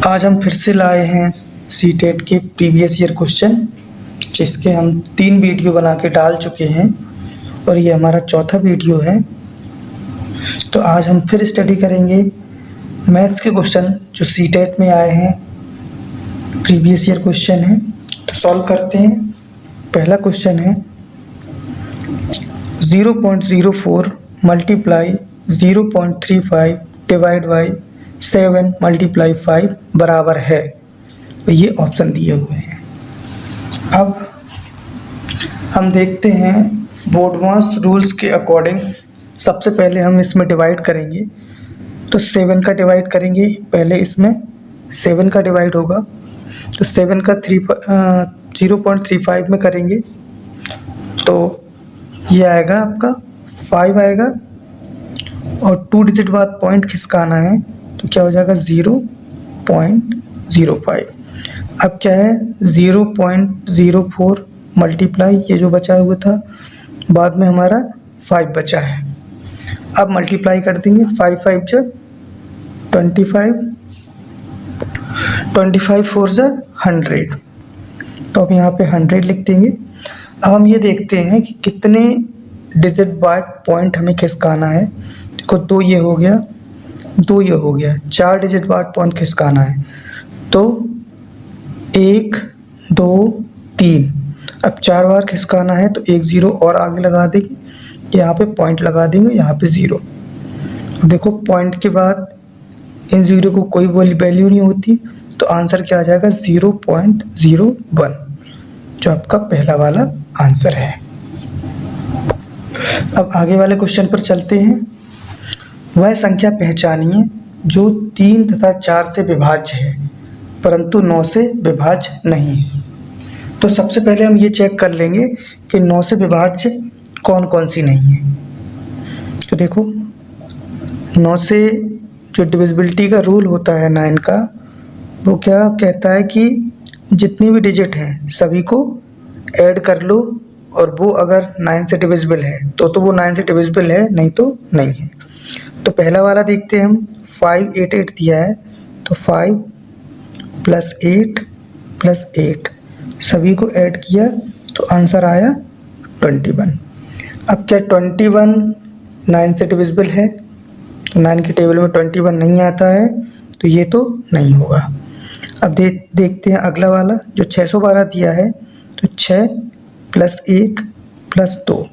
आज हम फिर से लाए हैं सीटेट के प्रीवियस ईयर क्वेश्चन, जिसके हम 3 वीडियो बना के डाल चुके हैं और ये हमारा चौथा वीडियो है। तो आज हम फिर स्टडी करेंगे मैथ्स के क्वेश्चन जो सीटेट में आए हैं, प्रीवियस ईयर क्वेश्चन है। तो सॉल्व करते हैं। पहला क्वेश्चन है 0.04 मल्टीप्लाई 0.35 डिवाइड बाई 7 मल्टीप्लाई 5 बराबर है। तो ये ऑप्शन दिए हुए हैं। अब हम देखते हैं बोडमास रूल्स के अकॉर्डिंग। सबसे पहले हम इसमें डिवाइड करेंगे, तो 7 का डिवाइड करेंगे। पहले इसमें 7 का डिवाइड होगा, तो 7 का 0.35 में करेंगे तो ये आएगा आपका 5 आएगा, और 2 डिजिट बाद पॉइंट खिसकाना है तो क्या हो जाएगा 0.05। अब क्या है 0.04 मल्टीप्लाई ये जो बचा हुआ था, बाद में हमारा 5 बचा है। अब मल्टीप्लाई कर देंगे 5 5 जब 25, 25 4 जा 100, तो अब यहाँ पे 100 लिख देंगे। अब हम ये देखते हैं कि कितने डिजिट बाद पॉइंट हमें खिसकाना है। देखो 2 ये हो गया, 2 ये हो गया, 4 डिजिट बाद पॉइंट खिसकाना है। तो 1 2 3, अब 4 बार खिसकाना है तो 1 0 और आगे लगा देंगे, यहाँ पे पॉइंट लगा देंगे, यहाँ पे 0। देखो पॉइंट के बाद इन 0 को कोई वैल्यू नहीं होती, तो आंसर क्या आ जाएगा 0.01, जो आपका पहला वाला आंसर है। अब आगे वाले क्वेश्चन पर चलते हैं। वह संख्या पहचानिए जो 3 तथा 4 से विभाज्य है परंतु 9 से विभाज्य नहीं है। तो सबसे पहले हम ये चेक कर लेंगे कि 9 से विभाज्य कौन कौन सी नहीं है। तो देखो 9 से जो डिविजिबिलिटी का रूल होता है 9 का, वो क्या कहता है कि जितनी भी डिजिट हैं सभी को ऐड कर लो, और वो अगर 9 से डिविजिबल है तो वो 9 से डिविजिबल है, नहीं तो नहीं है। तो पहला वाला देखते हैं हम, 5 8 8 दिया है, तो 5 + 8 + 8 सभी को ऐड किया तो आंसर आया 21। अब क्या 21 9 से डिविजिबल है? 9 के टेबल में 21 नहीं आता है, तो ये तो नहीं होगा। अब देखते हैं अगला वाला जो 612 दिया है, तो 6 + 1 + 2,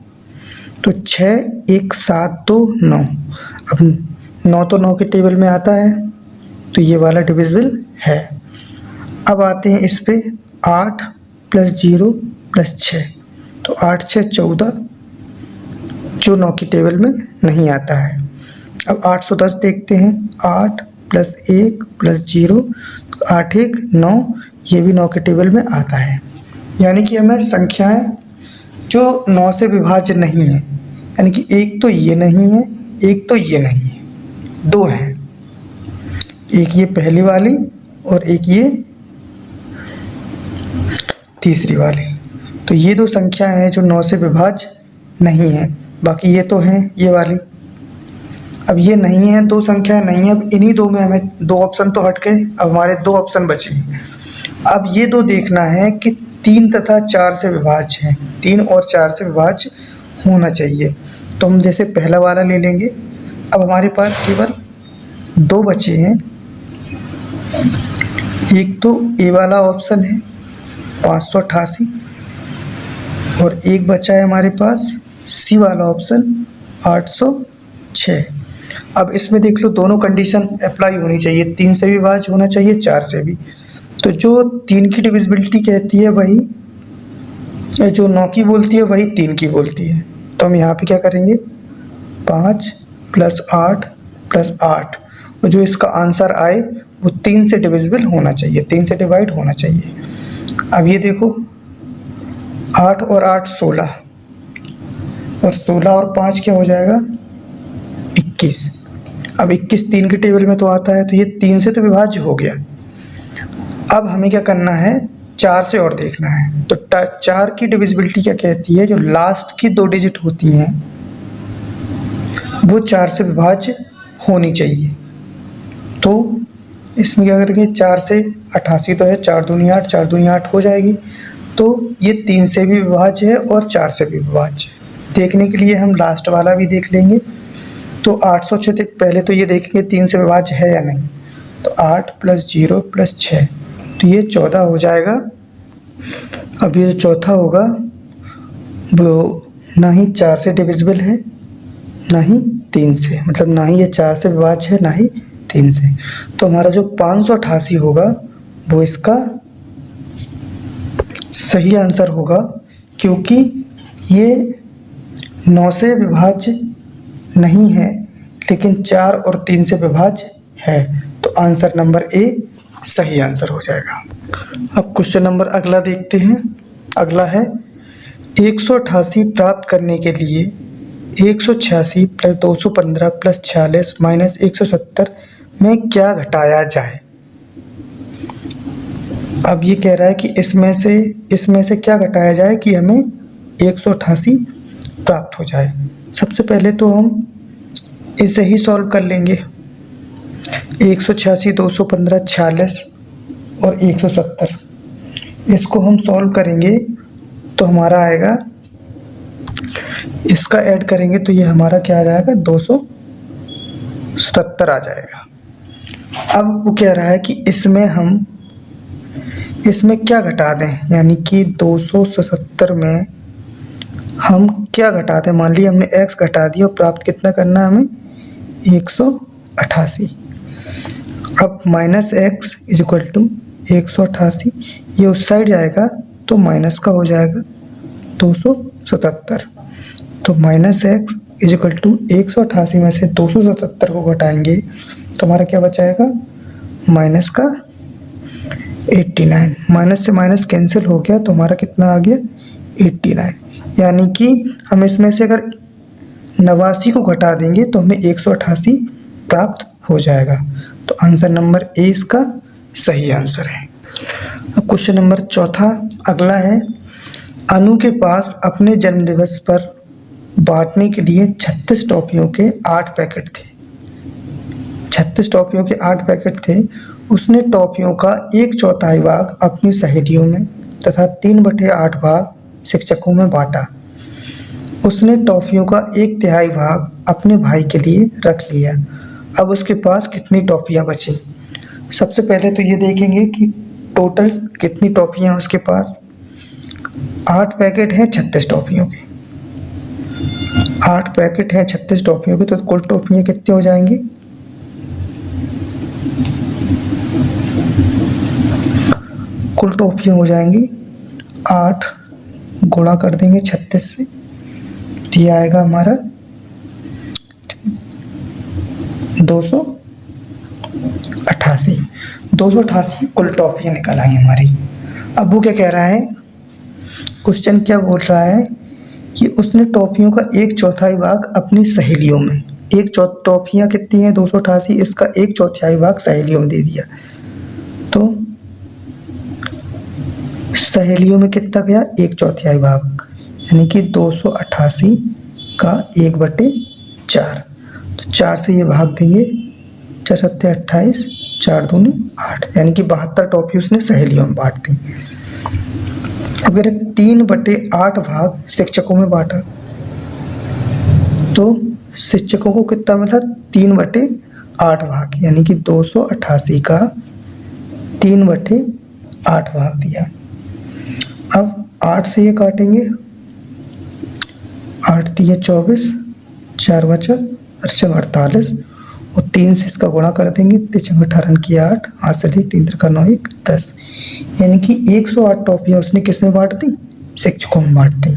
तो 6 1 7 2 9। अब 9 तो 9 के टेबल में आता है, तो ये वाला डिविजिबल है। अब आते हैं इस पे 8 + 0 + 6, तो 8 6 14, जो 9 की टेबल में नहीं आता है। अब 810 देखते हैं, 8 + 1 + 0, तो 8 1 9, ये भी 9 के टेबल में आता है। यानी कि हमें संख्याएं जो 9 से विभाज्य नहीं है, यानी कि एक तो ये नहीं है, एक तो ये नहीं है, 2 है, एक ये पहली वाली और एक ये तीसरी वाली। तो ये 2 संख्या हैं जो 9 से विभाज्य नहीं है, बाकी ये तो हैं ये वाली। अब ये नहीं है, 2 संख्या नहीं है। अब इन्हीं 2 में हमें 2 ऑप्शन तो हट गए, अब हमारे 2 ऑप्शन बचे। अब ये 2 देखना है कि 3 तथा 4 से विभाज्य हैं, 3 और 4 से विभाज्य होना चाहिए। तो हम जैसे पहला वाला ले लेंगे। अब हमारे पास केवल 2 बचे हैं। एक तो ए वाला ऑप्शन है 588, और एक बचा है हमारे पास सी वाला ऑप्शन 806। अब इसमें देख लो दोनों कंडीशन अप्लाई होनी चाहिए, 3 से भी विभाज्य होना चाहिए, 4 से भी। तो जो 3 की डिविजिबिलिटी कहती है वही, जो 9 की बोलती है वही 3 की बोलती है। तो हम यहाँ पे क्या करेंगे 5 + 8 + 8, और जो इसका आंसर आए वो 3 से डिविजिबल होना चाहिए, 3 से डिवाइड होना चाहिए। अब ये देखो 8 और 8 16, और 16 और 5 क्या हो जाएगा 21। अब 21 3 के टेबल में तो आता है, तो ये 3 से तो विभाज्य हो गया। अब हमें क्या करना है 4 से और देखना है। तो 4 की डिविजिबिलिटी क्या कहती है, जो लास्ट की 2 डिजिट होती हैं वो 4 से विभाज्य होनी चाहिए। तो इसमें क्या करेंगे, 4 से 88 तो है, 4 दूनी 8, 4 दूनी 8 हो जाएगी। तो ये 3 से भी विभाज्य है और 4 से भी विभाज्य है। देखने के लिए हम लास्ट वाला भी देख लेंगे। तो 806 पहले तो ये देखेंगे 3 से विभाज्य है या नहीं। तो 8 + 0 + 6, तो ये 14 हो जाएगा। अब ये जो चौथा होगा वो ना ही 4 से डिविजिबल है ना ही 3 से, मतलब ना ही ये 4 से विभाज्य है ना ही 3 से। तो हमारा जो 588 होगा वो इसका सही आंसर होगा, क्योंकि ये 9 से विभाज्य नहीं है लेकिन 4 और 3 से विभाज्य है। तो आंसर नंबर ए सही आंसर हो जाएगा। अब क्वेश्चन नंबर अगला देखते हैं। अगला है 188 प्राप्त करने के लिए 186 + 215 + 46 - 170 में क्या घटाया जाए। अब ये कह रहा है कि इसमें से क्या घटाया जाए कि हमें 188 प्राप्त हो जाए। सबसे पहले तो हम इसे ही सॉल्व कर लेंगे। 186, 215, 46 और 170, इसको हम सॉल्व करेंगे तो हमारा आएगा, इसका ऐड करेंगे तो ये हमारा क्या आ जाएगा, 277 आ जाएगा। अब वो कह रहा है कि इसमें क्या घटा दें, यानी कि 277 में हम क्या घटा दें। मान लीजिए हमने x घटा दिया और प्राप्त कितना करना है हमें, 188। अब -x = 188, ये उस साइड जाएगा तो माइनस का हो जाएगा 277। तो -x = 188 में से 277 को घटाएंगे तो हमारा क्या बचाएगा, माइनस का 89। माइनस से माइनस कैंसिल हो गया तो हमारा कितना आ गया, 89। यानी कि हम इसमें से अगर 89 को घटा देंगे तो हमें 188 प्राप्त हो जाएगा। तो आंसर नंबर ए इसका सही आंसर है। अब क्वेश्चन नंबर चौथा अगला है, अनु के पास अपने जन्मदिवस पर बांटने के लिए 36 टॉफियों के 8 पैकेट थे। 36 टॉफियों के 8 पैकेट थे। उसने टॉफियों का 1/4 भाग अपनी सहेलियों में तथा 3/8 भाग शिक्षकों में बांटा। उसने टॉफियों का 1/3 भाग अपने भाई के लिए रख लिया। अब उसके पास कितनी टॉफियाँ बची। सबसे पहले तो ये देखेंगे कि टोटल कितनी टॉफियाँ हैं उसके पास। 8 पैकेट हैं 36 टॉफियों के, 8 पैकेट हैं 36 टॉफियों के, तो कुल टॉफियाँ कितनी हो जाएंगी, कुल टॉफियाँ हो जाएंगी 8 गुणा कर देंगे 36 से, ये आएगा हमारा 288 कुल टॉफियाँ निकल आई हमारी। अब वो क्या कह रहा है, क्वेश्चन क्या बोल रहा है कि उसने टॉफियों का 1/4 भाग अपनी सहेलियों में, टॉफियाँ कितनी हैं 288, इसका 1/4 भाग सहेलियों में दे दिया। तो सहेलियों में कितना गया, 1/4 भाग, यानी कि 288 का 1/4। तो 4 से ये भाग देंगे, 4 7 28, 4 दूनी 8, यानी कि 72 टॉफी उसने सहेलियों में बांट दी। अगर 3/8 भाग शिक्षकों में बांटा तो शिक्षकों को कितना मिला, 3/8 भाग, यानी कि 288 का 3/8 भाग दिया। अब 8 से ये काटेंगे, 8 × 24, 4 बचा 48, और 3 से इसका गुणा कर देंगे, 3 18 की 8, 8 से 3 3 9 1 10, यानी कि 108 टॉफियाँ उसने किसमें बांट दी, शिक्षकों में बांट दी।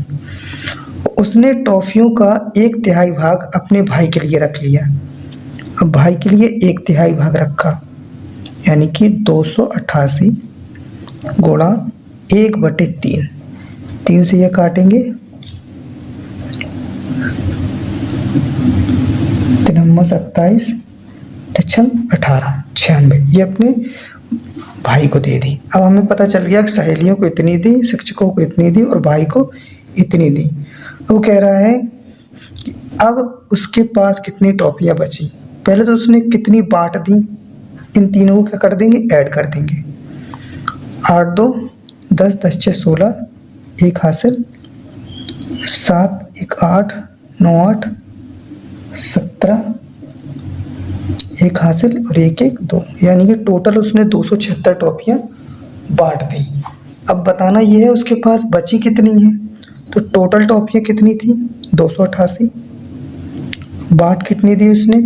उसने टॉफियों का 1/3 भाग अपने भाई के लिए रख लिया। अब भाई के लिए 1/3 भाग रखा, यानी कि 288 गुणा 1/3, 3 से ये काटेंगे, 3 27, 3 18, 96, ये अपने भाई को दे दी। अब हमें पता चल गया कि सहेलियों को इतनी दी, शिक्षकों को इतनी दी और भाई को इतनी दी। वो कह रहा है कि अब उसके पास कितनी टॉफियाँ बची। पहले तो उसने कितनी बांट दी, इन तीनों को क्या कर देंगे, ऐड कर देंगे। 8 2 10, 10 6 16, 1 हासिल, 7 1 8 9 8 17, 1 हासिल और 1 1 2, यानी कि टोटल उसने 276 टॉफियाँ बांट दी। अब बताना ये है उसके पास बची कितनी है। तो टोटल टॉफियाँ कितनी थी, 288, बांट कितनी दी उसने,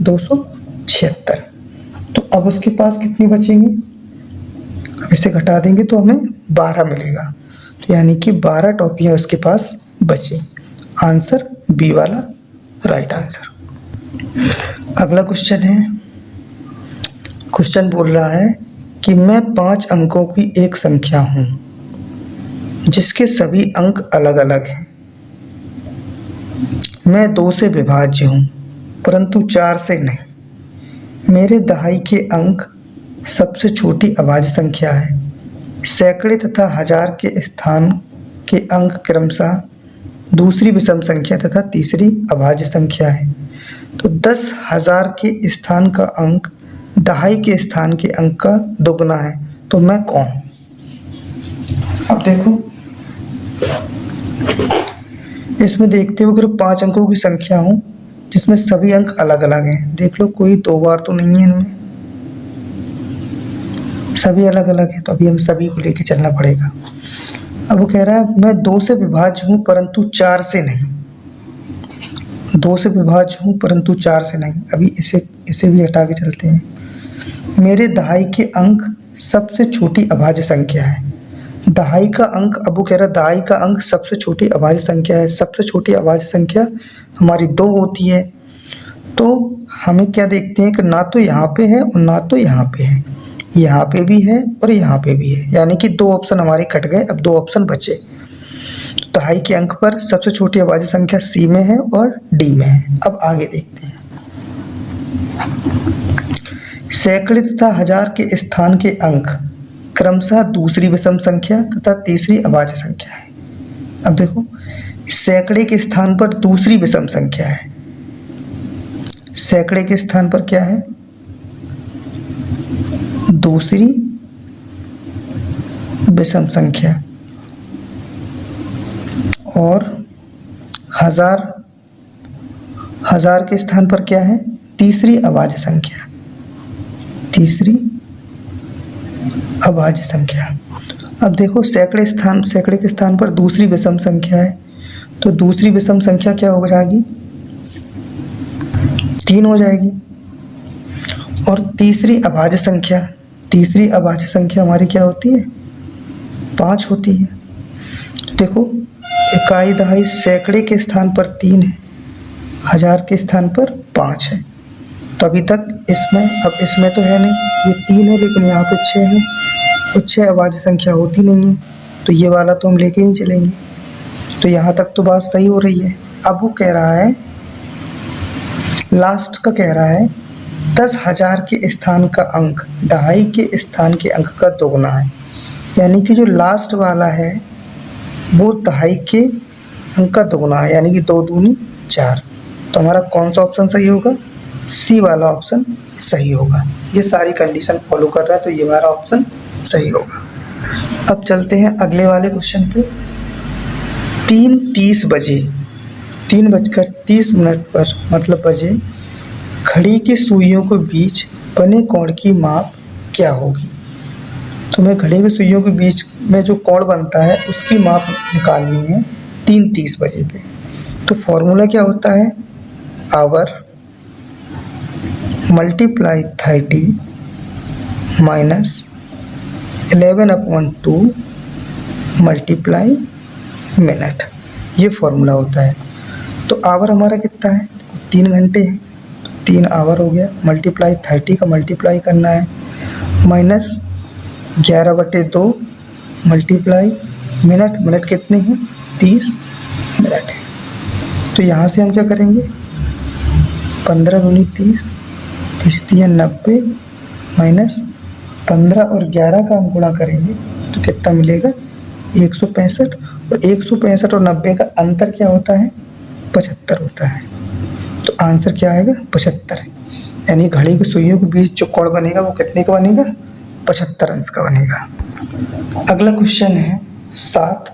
276। तो अब उसके पास कितनी बचेंगी, अब इसे घटा देंगे तो हमें 12 मिलेगा। तो यानी कि 12 टॉफियाँ उसके पास बची। आंसर बी वाला राइट आंसर। अगला क्वेश्चन है, क्वेश्चन बोल रहा है कि मैं 5 अंकों की एक संख्या हूं जिसके सभी अंक अलग अलग हैं। मैं 2 से विभाज्य हूं परंतु 4 से नहीं। मेरे दहाई के अंक सबसे छोटी अभाज्य संख्या है। सैकड़े तथा हजार के स्थान के अंक क्रमशः दूसरी विषम संख्या तथा तीसरी अभाज्य संख्या है। तो 10,000 के स्थान का अंक दहाई के स्थान के अंक का दोगुना है, तो मैं कौन। अब देखो इसमें देखते हो अगर 5 अंकों की संख्या हो जिसमें सभी अंक अलग अलग हैं, देख लो कोई 2 बार तो नहीं है इनमें, सभी अलग अलग है, तो अभी हम सभी को लेके चलना पड़ेगा। अब वो कह रहा है मैं 2 से विभाज्य हूं परंतु 4 से नहीं। 2 से विभाज्य हूं परंतु 4 से नहीं। अभी इसे भी हटा के चलते हैं। मेरे दहाई के अंक सबसे छोटी अभाज्य संख्या है। दहाई का अंक, अब वो कह रहा है दहाई का अंक सबसे छोटी अभाज्य संख्या है। सबसे छोटी अभाज्य संख्या हमारी 2 होती है। तो हमें क्या देखते हैं कि ना तो यहाँ पे है और ना तो यहाँ पे है, यहाँ पे भी है और यहाँ पे भी है, यानी कि 2 ऑप्शन हमारे कट गए। अब 2 ऑप्शन बचे। दहाई के अंक पर सबसे छोटी अभाज्य संख्या सी में है और डी में है। अब आगे देखते हैं। सैकड़े तथा हजार के स्थान के अंक क्रमशः दूसरी विषम संख्या तथा तीसरी अभाज्य संख्या है। अब देखो सैकड़े के स्थान पर दूसरी विषम संख्या है। सैकड़े के स्थान पर क्या है, दूसरी विषम संख्या, और हजार के स्थान पर क्या है, तीसरी अभाज्य संख्या, तीसरी अभाज्य संख्या। अब देखो सैकड़े के स्थान पर दूसरी विषम संख्या है, तो दूसरी विषम संख्या क्या हो जाएगी, 3 हो जाएगी। और तीसरी अभाज्य संख्या हमारी क्या होती है, 5 होती है। तो देखो इकाई दहाई सैकड़े के स्थान पर 3 है, हजार के स्थान पर 5 है। तो अभी तक इसमें, अब इसमें तो है नहीं, ये 3 है लेकिन यहाँ पे 6 है, तो 6 अभाज्य संख्या होती नहीं है, तो ये वाला तो हम लेके नहीं चलेंगे। तो यहाँ तक तो बात सही हो रही है। अब वो कह रहा है, लास्ट का कह रहा है 10,000 के स्थान का अंक दहाई के स्थान के अंक का दोगुना है, यानी कि जो लास्ट वाला है वो दहाई के अंक का दोगुना है, यानी कि 2 दूनी 4। तो हमारा कौन सा ऑप्शन सही होगा, सी वाला ऑप्शन सही होगा। ये सारी कंडीशन फॉलो कर रहा है, तो ये हमारा ऑप्शन सही होगा। अब चलते हैं अगले वाले क्वेश्चन पे। 3:30 बजे, 3:30 पर मतलब बजे, घड़ी की सुइयों के बीच बने कोण की माप क्या होगी। तो हमें घड़ी की सुइयों के बीच में जो कोण बनता है उसकी माप निकालनी है 3:30 बजे पे। तो फॉर्मूला क्या होता है, hour multiply 30 minus 11/2 multiply minute, ये फॉर्मूला होता है। तो आवर हमारा कितना है, 3 घंटे है, तो 3 आवर हो गया, मल्टीप्लाई 30 का मल्टीप्लाई करना है, माइनस 11/2 मल्टीप्लाई मिनट कितने हैं, 30 मिनट है। तो यहाँ से हम क्या करेंगे, 15 दूनी 30, 30 × 90 माइनस 15 और 11 का हम गुणा करेंगे तो कितना मिलेगा, 165। और 165 और 90 का अंतर क्या होता है, 75 होता है। तो आंसर क्या आएगा, 75 है। यानी घड़ी की सुइयों के बीच जो कोण बनेगा वो कितने का बनेगा? 75 अंश का बनेगा। अगला क्वेश्चन है 7,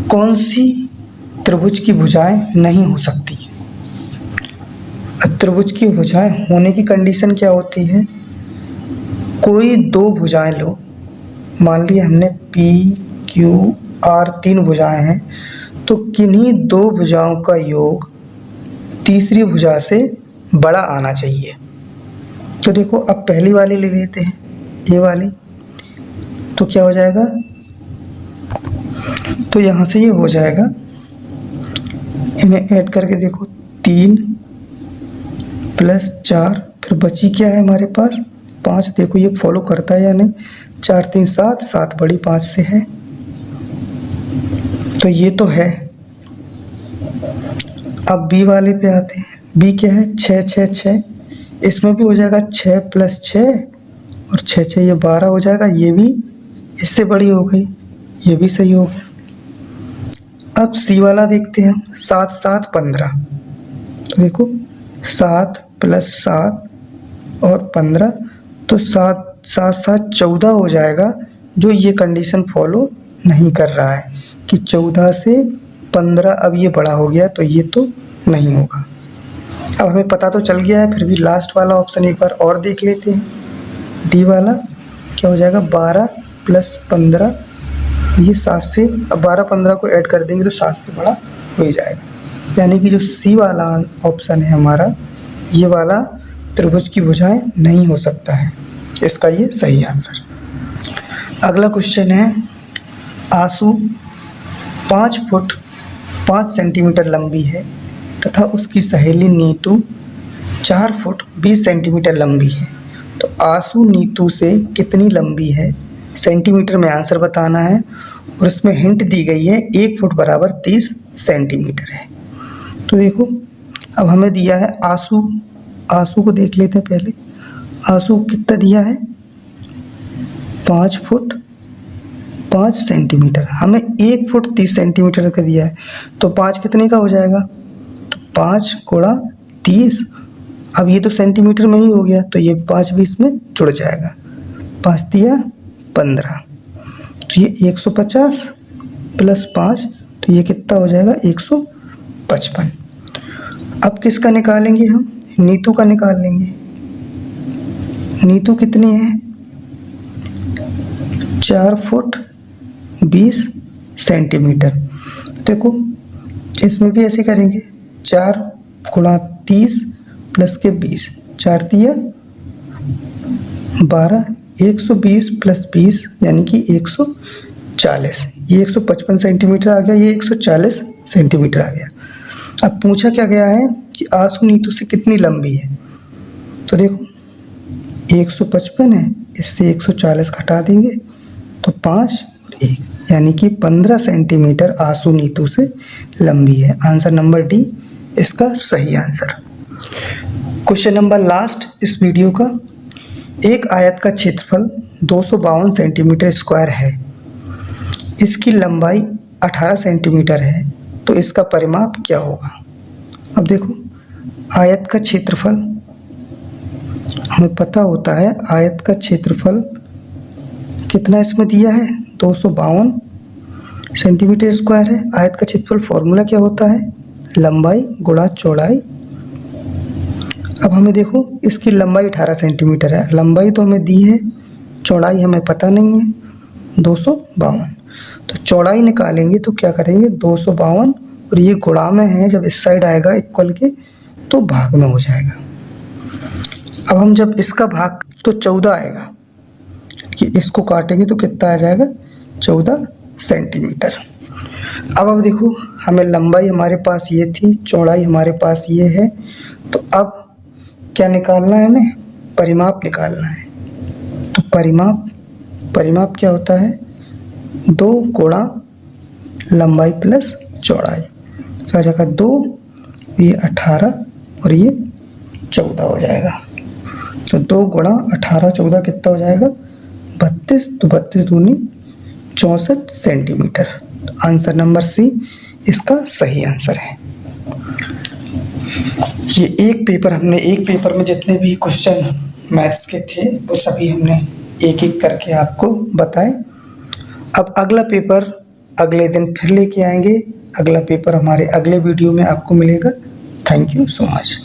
कौन सी त्रिभुज की भुजाएं नहीं हो सकती? अब त्रिभुज की भुजाएं होने की कंडीशन क्या होती है? कोई दो भुजाएं लो, मान लिया हमने P, Q, R 3 भुजाएं हैं, तो किन्हीं दो भुजाओं का योग तीसरी भुजा से बड़ा आना चाहिए। तो देखो अब पहली वाली ले लेते हैं, ये वाली, तो क्या हो जाएगा? तो यहाँ से ये हो जाएगा, इन्हें ऐड करके देखो 3 + 4, फिर बची क्या है हमारे पास? 5। देखो ये फॉलो करता है या नहीं? 4 3 7, 7 बड़ी 5 से है, तो ये तो है। अब बी वाले पे आते हैं। बी क्या है? 6 6 6, इसमें भी हो जाएगा 6 + 6 और 6 6 ये 12 हो जाएगा। ये भी इससे बड़ी हो गई, ये भी सही हो गया। अब सी वाला देखते हैं, 7 7 15, तो देखो 7 + 7 और 15, तो 7 7 7 14 हो जाएगा, जो ये कंडीशन फॉलो नहीं कर रहा है कि 14 से 15 अब ये बड़ा हो गया, तो ये तो नहीं होगा। अब हमें पता तो चल गया है, फिर भी लास्ट वाला ऑप्शन एक बार और देख लेते हैं। डी वाला क्या हो जाएगा? 12 + 15, ये 7 से, अब 12 15 को ऐड कर देंगे तो 7 से बड़ा हो ही जाएगा। यानी कि जो सी वाला ऑप्शन है हमारा, ये वाला त्रिभुज की भुजाएं नहीं हो सकता है, इसका ये सही आंसर। अगला क्वेश्चन है, आंसू 5 फुट 5 सेंटीमीटर लंबी है तथा उसकी सहेली नीतू 4 फुट 20 सेंटीमीटर लंबी है, तो आंसू नीतू से कितनी लंबी है? सेंटीमीटर में आंसर बताना है, और इसमें हिंट दी गई है 1 फुट बराबर 30 सेंटीमीटर है। तो देखो अब हमें दिया है आंसू, आंसू को देख लेते हैं पहले। आंसू कितना दिया है? 5 फुट 5 सेंटीमीटर, हमें 1 फुट 30 सेंटीमीटर का दिया है, तो 5 कितने का हो जाएगा? तो 5 × 30, अब ये तो सेंटीमीटर में ही हो गया, तो ये 5 भी इसमें जुड़ जाएगा। 5 × 15, तो ये 150 + 5, तो ये कितना हो जाएगा? 155। अब किसका निकालेंगे हम? नीतू का निकाल लेंगे। नीतू कितनी है? 4 फुट 20 सेंटीमीटर। देखो इसमें भी ऐसे करेंगे, 4 × 30 + के 20, 4 × 12, 120 + 20 यानी कि 140। ये 155 सेंटीमीटर आ गया, ये 140 सेंटीमीटर आ गया। अब पूछा क्या गया है कि आंसू नीतू से कितनी लंबी है? तो देखो 155 है, इससे 140 घटा देंगे तो 5 और 1, यानी कि 15 सेंटीमीटर आंसू नीतू से लंबी है। आंसर नंबर डी इसका सही आंसर। क्वेश्चन नंबर लास्ट इस वीडियो का, एक आयत का क्षेत्रफल 252 सेंटीमीटर स्क्वायर है, इसकी लंबाई 18 सेंटीमीटर है, तो इसका परिमाप क्या होगा? अब देखो आयत का क्षेत्रफल हमें पता होता है, आयत का क्षेत्रफल कितना इसमें दिया है? 252 सेंटीमीटर स्क्वायर है। आयत का क्षेत्रफल फॉर्मूला क्या होता है? लंबाई × चौड़ाई। अब हमें देखो इसकी लंबाई 18 सेंटीमीटर है, लंबाई तो हमें दी है, चौड़ाई हमें पता नहीं है, 252, तो चौड़ाई निकालेंगे तो क्या करेंगे? 252 और ये गुणा में है, जब इस साइड आएगा इक्वल के तो भाग में हो जाएगा। अब हम जब इसका भाग तो 14 आएगा, कि इसको काटेंगे तो कितना आ जाएगा? 14 सेंटीमीटर। अब देखो हमें लंबाई हमारे पास ये थी, चौड़ाई हमारे पास ये है, तो अब क्या निकालना है? हमें परिमाप निकालना है। तो परिमाप क्या होता है? 2 × लंबाई + चौड़ाई, क्या हो जाएगा? 2, ये 18 और ये 14 हो जाएगा। तो 2 × 18 14 कितना हो जाएगा? 32, तो 32 दूनी 64 सेंटीमीटर। आंसर नंबर सी इसका सही आंसर है। ये एक पेपर में जितने भी क्वेश्चन मैथ्स के थे वो सभी हमने एक एक करके आपको बताए। अब अगला पेपर अगले दिन फिर लेके आएंगे। अगला पेपर हमारे अगले वीडियो में आपको मिलेगा। Thank you so much.